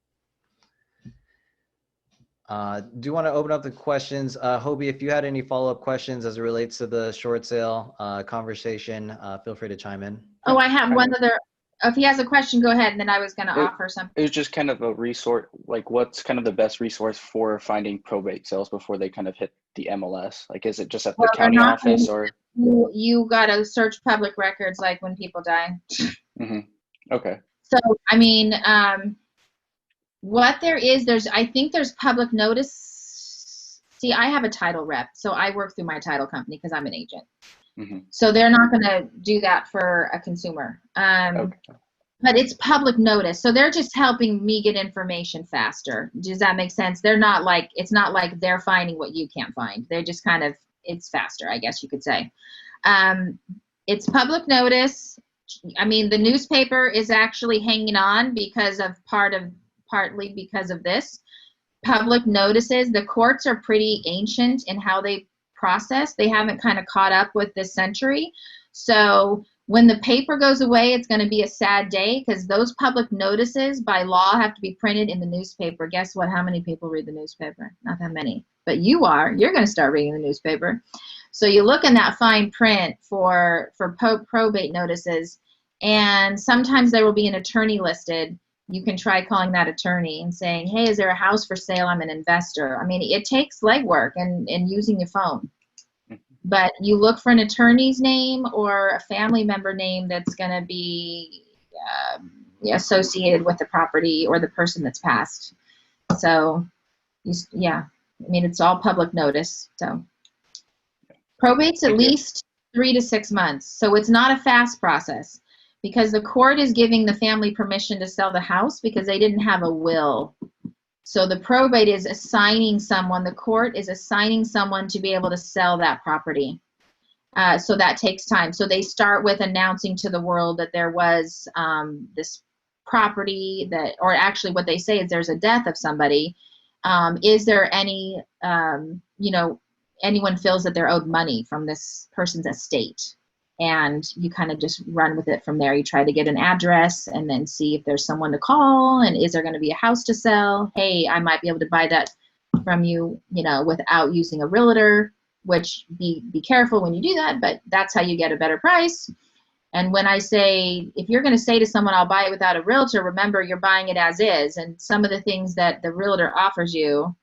Do you want to open up the questions? Hobie, if you had any follow-up questions as it relates to the short sale conversation, feel free to chime in. Oh, I have one other. If he has a question, go ahead. And then I was going to offer something. It was just kind of a resource, like what's kind of the best resource for finding probate sales before they kind of hit the MLS? Like, is it just at the county office or? You got to search public records, like when people die. Mm-hmm. Okay. So, I mean, what I think there's public notice. See, I have a title rep, so I work through my title company because I'm an agent. Mm-hmm. So they're not going to do that for a consumer. Okay. But it's public notice. So they're just helping me get information faster. Does that make sense? They're not like, it's not like they're finding what you can't find. They're just kind of, it's faster, I guess you could say. It's public notice. I mean, the newspaper is actually hanging on because of partly because of this. Public notices, the courts are pretty ancient in how they process. They haven't kind of caught up with this century. So when the paper goes away, it's going to be a sad day because those public notices by law have to be printed in the newspaper. Guess what? How many people read the newspaper? Not that many. But you're going to start reading the newspaper. So you look in that fine print for probate notices, and sometimes there will be an attorney listed. You can try calling that attorney and saying, hey, is there a house for sale? I'm an investor. I mean, it takes legwork and using your phone. But you look for an attorney's name or a family member name that's going to be associated with the property or the person that's passed. So, yeah, I mean, it's all public notice. So probate's at least 3 to 6 months. So it's not a fast process because the court is giving the family permission to sell the house because they didn't have a will. So the probate is assigning someone, the court is assigning someone to be able to sell that property. So that takes time. So they start with announcing to the world that there was this property that, or actually what they say is there's a death of somebody. Is there any, anyone feels that they're owed money from this person's estate? And you kind of just run with it from there. You try to get an address and then see if there's someone to call and is there going to be a house to sell? Hey, I might be able to buy that from you, without using a realtor, which be careful when you do that, but that's how you get a better price. And when I say, if you're going to say to someone, I'll buy it without a realtor, remember you're buying it as is. And some of the things that the realtor offers you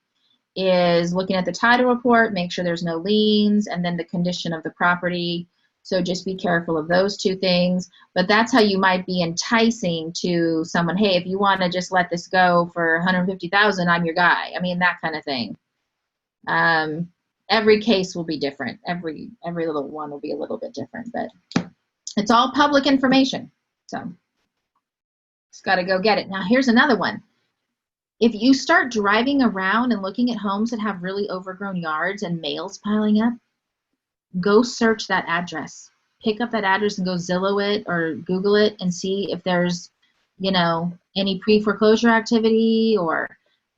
is looking at the title report, make sure there's no liens, and then the condition of the property. So just be careful of those two things. But that's how you might be enticing to someone, hey, if you want to just let this go for $150,000, I'm your guy. I mean, that kind of thing. Every case will be different. Every little one will be a little bit different, but it's all public information. So just got to go get it. Now, here's another one. If you start driving around and looking at homes that have really overgrown yards and mail's piling up, go search that address. Pick up that address and go Zillow it or Google it and see if there's, any pre-foreclosure activity, or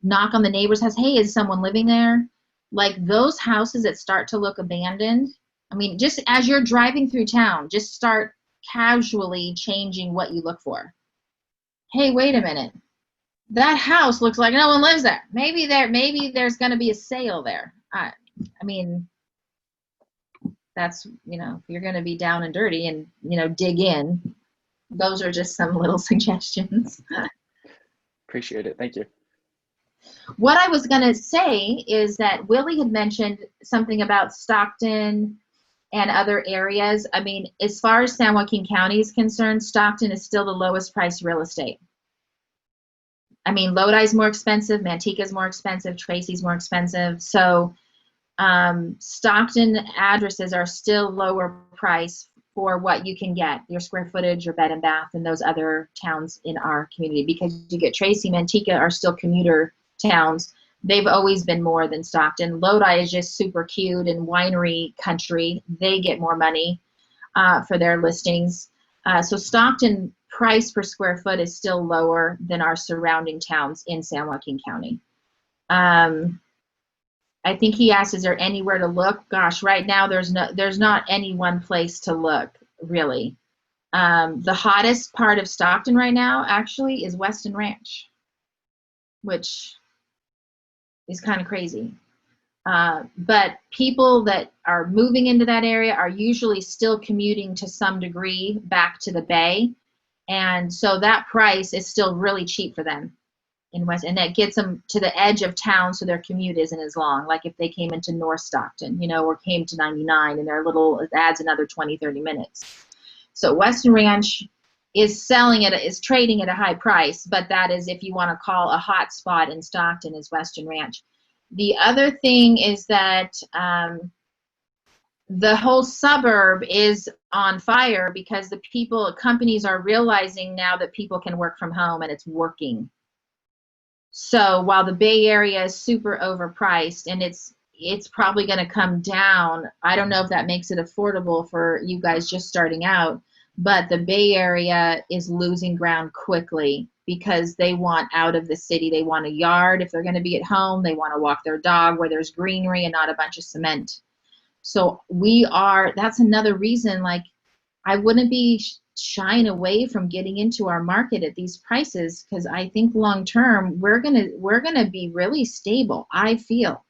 knock on the neighbor's house. Hey, is someone living there? Like those houses that start to look abandoned. I mean, just as you're driving through town, just start casually changing what you look for. Hey, wait a minute. That house looks like no one lives there. Maybe there's going to be a sale there. I mean, that's, if you're going to be down and dirty and, dig in, those are just some little suggestions. Appreciate it. Thank you. What I was going to say is that Willie had mentioned something about Stockton and other areas. I mean, as far as San Joaquin County is concerned, Stockton is still the lowest priced real estate. I mean, Lodi's more expensive, Manteca's more expensive, Tracy's more expensive. So Stockton addresses are still lower price for what you can get, your square footage, your bed and bath, and those other towns in our community. Because you get Tracy, Manteca are still commuter towns. They've always been more than Stockton. Lodi is just super cute and winery country. They get more money for their listings. So Stockton price per square foot is still lower than our surrounding towns in San Joaquin County. I think he asked, is there anywhere to look? Gosh, right now there's not any one place to look, really. The hottest part of Stockton right now actually is Weston Ranch, which is kind of crazy. But people that are moving into that area are usually still commuting to some degree back to the Bay. And so that price is still really cheap for them in West, and that gets them to the edge of town so their commute isn't as long. Like if they came into North Stockton, you know, or came to 99 and their little, it adds another 20, 30 minutes. So Western Ranch is trading at a high price, but that is if you want to call a hot spot in Stockton is Western Ranch. The other thing is that the whole suburb is on fire because companies are realizing now that people can work from home and it's working. So while the Bay Area is super overpriced and it's probably going to come down, I don't know if that makes it affordable for you guys just starting out, but the Bay Area is losing ground quickly because they want out of the city. They want a yard if they're going to be at home. They want to walk their dog where there's greenery and not a bunch of cement. So that's another reason, like, I wouldn't be shying away from getting into our market at these prices, because I think long term we're gonna be really stable. I feel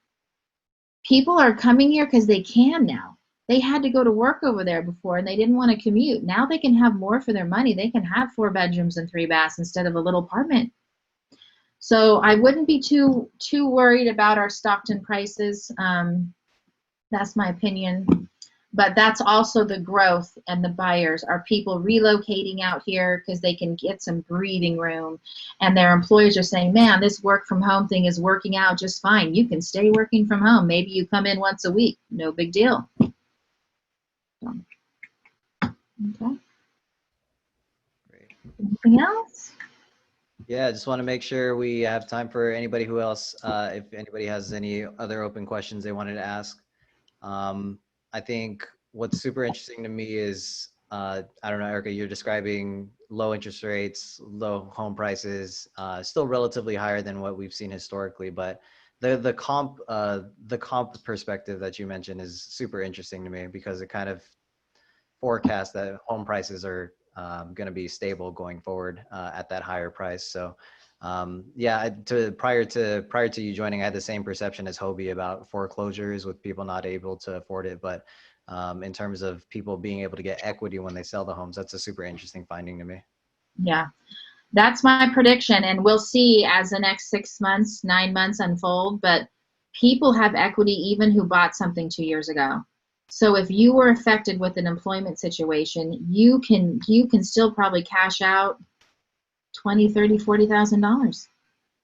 people are coming here because they can now. They had to go to work over there before and they didn't want to commute. Now they can have more for their money. They can have 4 bedrooms and 3 baths instead of a little apartment. So I wouldn't be too worried about our Stockton prices. That's my opinion. But that's also the growth and the buyers are people relocating out here because they can get some breathing room, and their employers are saying, man, this work from home thing is working out just fine. You can stay working from home. Maybe you come in once a week. No big deal. Okay. Great. Anything else? Yeah, I just want to make sure we have time for anybody who else, if anybody has any other open questions they wanted to ask. I think what's super interesting to me is, I don't know, Erica, you're describing low interest rates, low home prices, still relatively higher than what we've seen historically, but the comp perspective that you mentioned is super interesting to me because it kind of forecasts that home prices are going to be stable going forward at that higher price. So yeah, prior to you joining, I had the same perception as Hobie about foreclosures with people not able to afford it. But in terms of people being able to get equity when they sell the homes, that's a super interesting finding to me. Yeah, that's my prediction. And we'll see as the next 6 months, 9 months unfold. But people have equity even who bought something 2 years ago. So if you were affected with an employment situation, you can still probably cash out $20,000, $30,000, $40,000.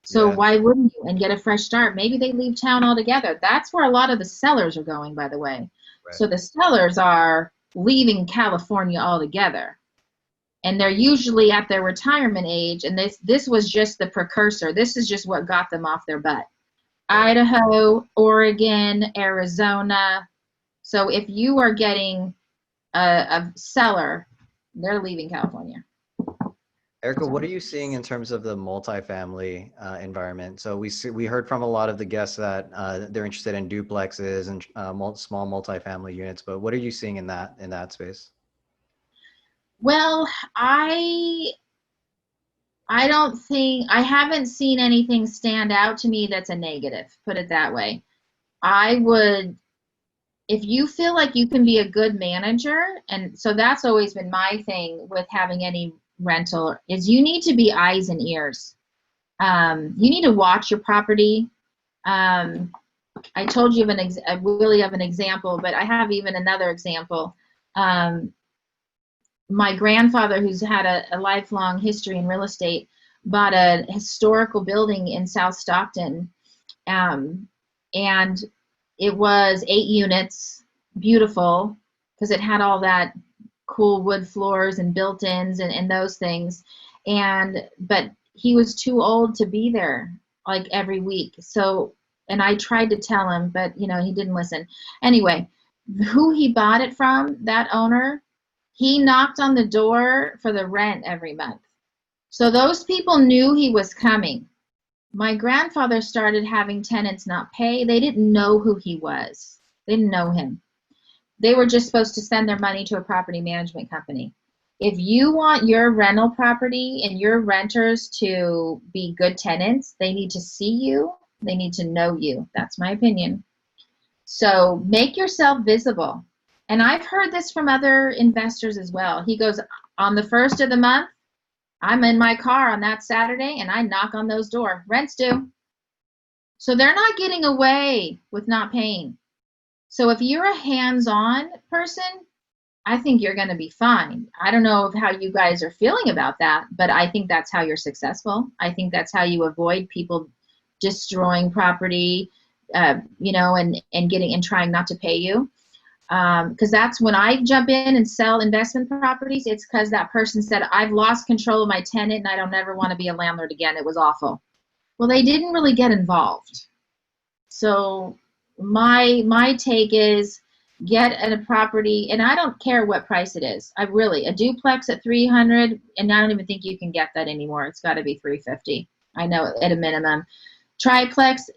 So Yeah. why wouldn't you? And get a fresh start. Maybe they leave town altogether. That's where a lot of the sellers are going, by the way. Right. So the sellers are leaving California altogether. And they're usually at their retirement age. And this was just the precursor. This is just what got them off their butt. Right. Idaho, Oregon, Arizona. So if you are getting a seller, they're leaving California. Erica, what are you seeing in terms of the multifamily environment? So we heard from a lot of the guests that they're interested in duplexes and small multifamily units, but what are you seeing in that space? Well, I haven't seen anything stand out to me that's a negative, put it that way. If you feel like you can be a good manager, and so that's always been my thing with having any rental, is you need to be eyes and ears. You need to watch your property. I told you of really of an example, but I have even another example. My grandfather, who's had a lifelong history in real estate, bought a historical building in South Stockton, and it was 8 units, beautiful, because it had all that cool wood floors and built-ins and those things. But he was too old to be there like every week. So, and I tried to tell him, but you know, he didn't listen. Anyway, who he bought it from, that owner, he knocked on the door for the rent every month. So those people knew he was coming. My grandfather started having tenants not pay. They didn't know who he was. They didn't know him. They were just supposed to send their money to a property management company. If you want your rental property and your renters to be good tenants, they need to see you. They need to know you. That's my opinion. So make yourself visible. And I've heard this from other investors as well. He goes, on the first of the month, I'm in my car on that Saturday and I knock on those doors. Rent's due. So they're not getting away with not paying. So if you're a hands-on person, I think you're going to be fine. I don't know how you guys are feeling about that, but I think that's how you're successful. I think that's how you avoid people destroying property, you know, and trying not to pay you. Because that's when I jump in and sell investment properties, it's because that person said, I've lost control of my tenant and I don't ever want to be a landlord again. It was awful. Well, they didn't really get involved. So my take is get a property, and I don't care what price it is. A duplex at 300, and I don't even think you can get that anymore. It's got to be 350. I know at a minimum. Triplex,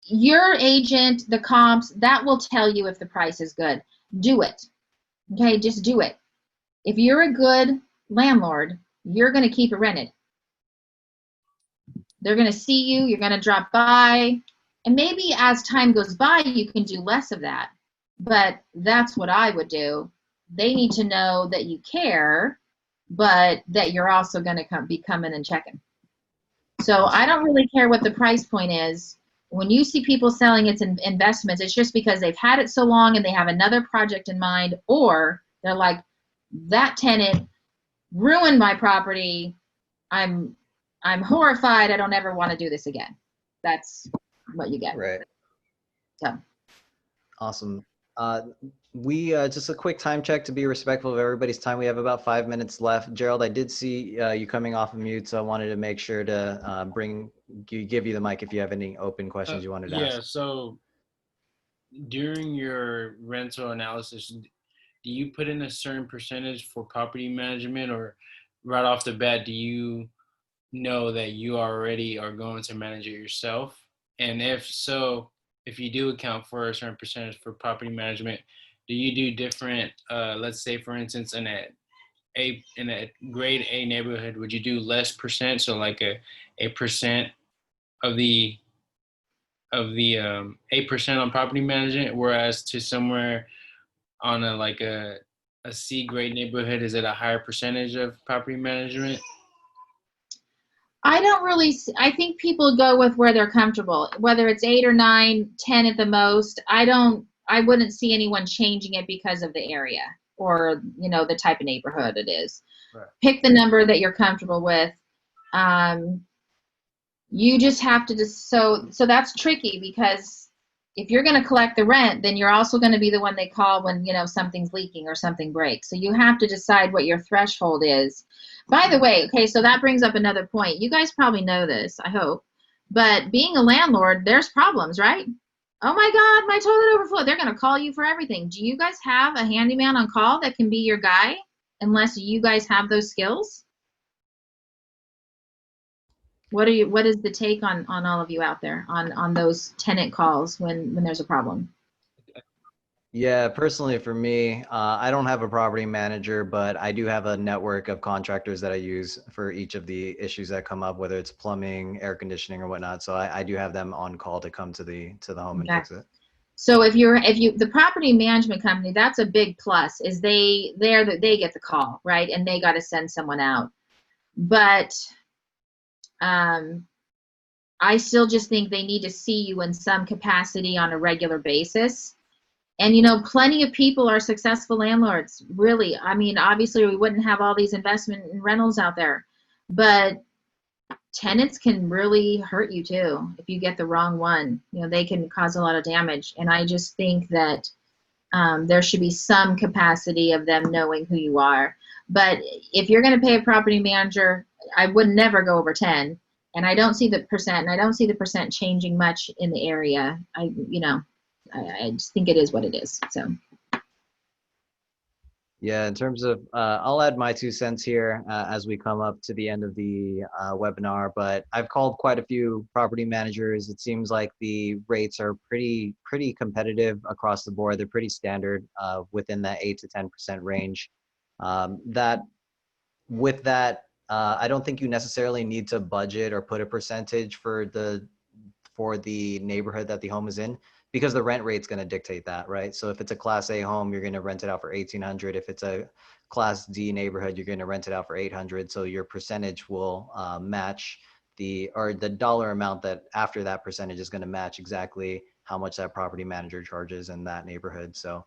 your agent, the comps, that will tell you if the price is good. Do it. Okay, just do it. If you're a good landlord, you're going to keep it rented. They're going to see you, you're going to drop by, and maybe as time goes by, you can do less of that. But that's what I would do. They need to know that you care, but that you're also going to be coming and checking. So I don't really care what the price point is. When you see people selling its investments, it's just because they've had it so long and they have another project in mind, or they're like, that tenant ruined my property. I'm horrified. I don't ever want to do this again. That's what you get. Right. So. Awesome. We just a quick time check to be respectful of everybody's time. We have about 5 minutes left. Gerald, I did see you coming off of mute, so I wanted to make sure to give you the mic if you have any open questions you wanted to ask. Yeah, so during your rental analysis, do you put in a certain percentage for property management, or right off the bat, do you know that you already are going to manage it yourself? And if so, if you do account for a certain percentage for property management, do you do different, let's say for instance, in a grade A neighborhood, would you do less percent? So like a percent of the 8% on property management, whereas to somewhere on a C grade neighborhood, is it a higher percentage of property management? I don't really, I think people go with where they're comfortable, whether it's 8 or 9, 10 at the most. I wouldn't see anyone changing it because of the area or, you know, the type of neighborhood it is. Right. Pick the number that you're comfortable with. You just have to so that's tricky, because if you're going to collect the rent, then you're also going to be the one they call when, you know, something's leaking or something breaks. So you have to decide what your threshold is. By the way, okay, so that brings up another point. You guys probably know this, I hope, but being a landlord, there's problems, right? Oh my God, my toilet overflowed. They're going to call you for everything. Do you guys have a handyman on call that can be your guy unless you guys have those skills? What is the take on all of you out there on those tenant calls when there's a problem? Yeah, personally for me, I don't have a property manager, but I do have a network of contractors that I use for each of the issues that come up, whether it's plumbing, air conditioning, or whatnot. So I do have them on call to come to the home and fix it. So if the property management company, that's a big plus, is they get the call, right? And they got to send someone out. But I I still just think they need to see you in some capacity on a regular basis. And, you know, plenty of people are successful landlords, really. I mean, obviously we wouldn't have all these investment in rentals out there, but tenants can really hurt you too if you get the wrong one. You know, they can cause a lot of damage. And I just think that there should be some capacity of them knowing who you are. But if you're going to pay a property manager, I would never go over 10. And I don't see the percent, and I don't see the percent changing much in the area. I just think it is what it is. So. Yeah, in terms of, I'll add my 2 cents here as we come up to the end of the webinar, but I've called quite a few property managers. It seems like the rates are pretty competitive across the board. They're pretty standard within that 8 to 10% range. With that, I don't think you necessarily need to budget or put a percentage for the neighborhood that the home is in, because the rent rate's going to dictate that, right? So if it's a Class A home, you're going to rent it out for $1,800. If it's a Class D neighborhood, you're going to rent it out for $800. So your percentage will match the dollar amount that after that percentage is going to match exactly how much that property manager charges in that neighborhood. So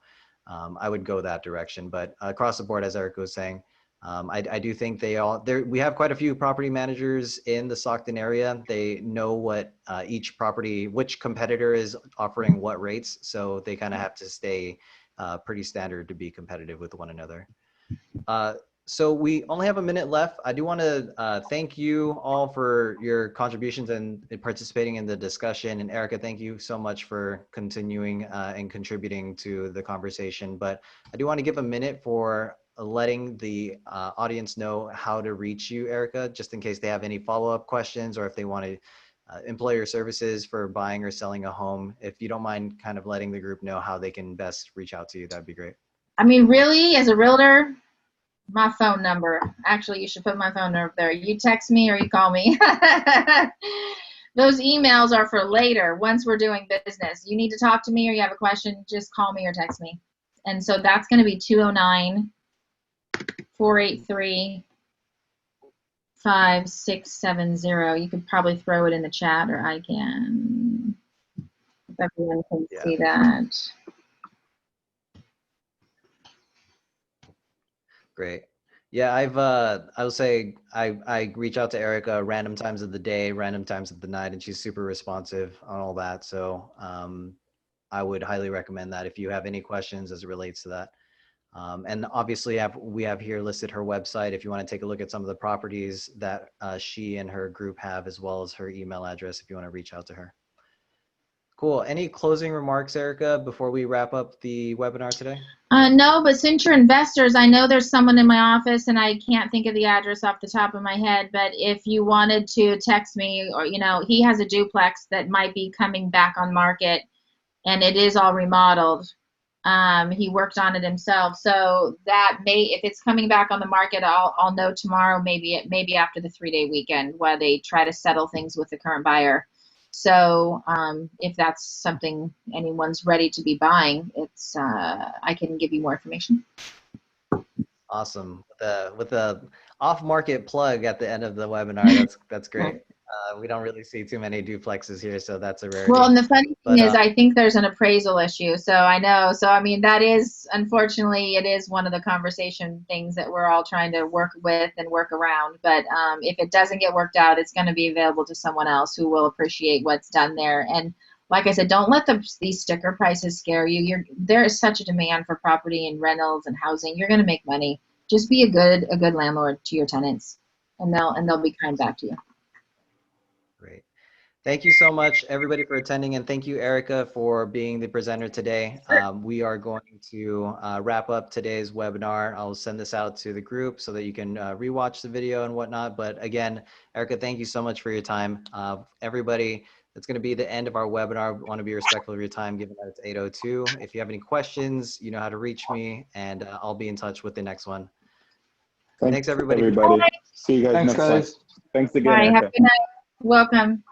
I would go that direction. But across the board, as Erika was saying, I do think we have quite a few property managers in the Stockton area. They know what which competitor is offering what rates. So they kind of have to stay pretty standard to be competitive with one another. So we only have a minute left. I do want to thank you all for your contributions and participating in the discussion. And Erika, thank you so much for continuing and contributing to the conversation. But I do want to give a minute for letting the audience know how to reach you, Erika, just in case they have any follow-up questions or if they want to employ your services for buying or selling a home. If you don't mind kind of letting the group know how they can best reach out to you, that'd be great. I mean, really, as a realtor, my phone number. Actually, you should put my phone number there. You text me or you call me. Those emails are for later, once we're doing business. You need to talk to me or you have a question, just call me or text me. And so that's going to be 209-483-5670. You could probably throw it in the chat, or I can. If everyone can see that. Great. Yeah, I will say I reach out to Erika random times of the day, random times of the night, and she's super responsive on all that. So I would highly recommend that if you have any questions as it relates to that. And obviously we have here listed her website if you want to take a look at some of the properties that she and her group have, as well as her email address if you want to reach out to her. Cool. Any closing remarks, Erika, before we wrap up the webinar today? No, but since you're investors, I know there's someone in my office and I can't think of the address off the top of my head, but if you wanted to text me, or, you know, he has a duplex that might be coming back on market and it is all remodeled. He worked on it himself. So that if it's coming back on the market, I'll know tomorrow, maybe after the 3-day weekend, while they try to settle things with the current buyer. So if that's something anyone's ready to be buying, I can give you more information. Awesome. With the off-market plug at the end of the webinar, that's great. We don't really see too many duplexes here, so that's a rarity. Well, and the funny thing is, I think there's an appraisal issue. So I know. So I mean, that is, unfortunately, it is one of the conversation things that we're all trying to work with and work around. But if it doesn't get worked out, it's going to be available to someone else who will appreciate what's done there. And like I said, don't let these sticker prices scare you. There is such a demand for property and rentals and housing. You're going to make money. Just be a good landlord to your tenants, and they'll be kind back to you. Great. Thank you so much, everybody, for attending, and thank you, Erika, for being the presenter today. We are going to wrap up today's webinar. I'll send this out to the group so that you can rewatch the video and whatnot. But again, Erika, thank you so much for your time. Everybody, that's going to be the end of our webinar. We want to be respectful of your time, given that it's 8:02. If you have any questions, you know how to reach me, and I'll be in touch with the next one. Thanks everybody. See you guys next time. Thanks again. Bye. Have a good night. Welcome.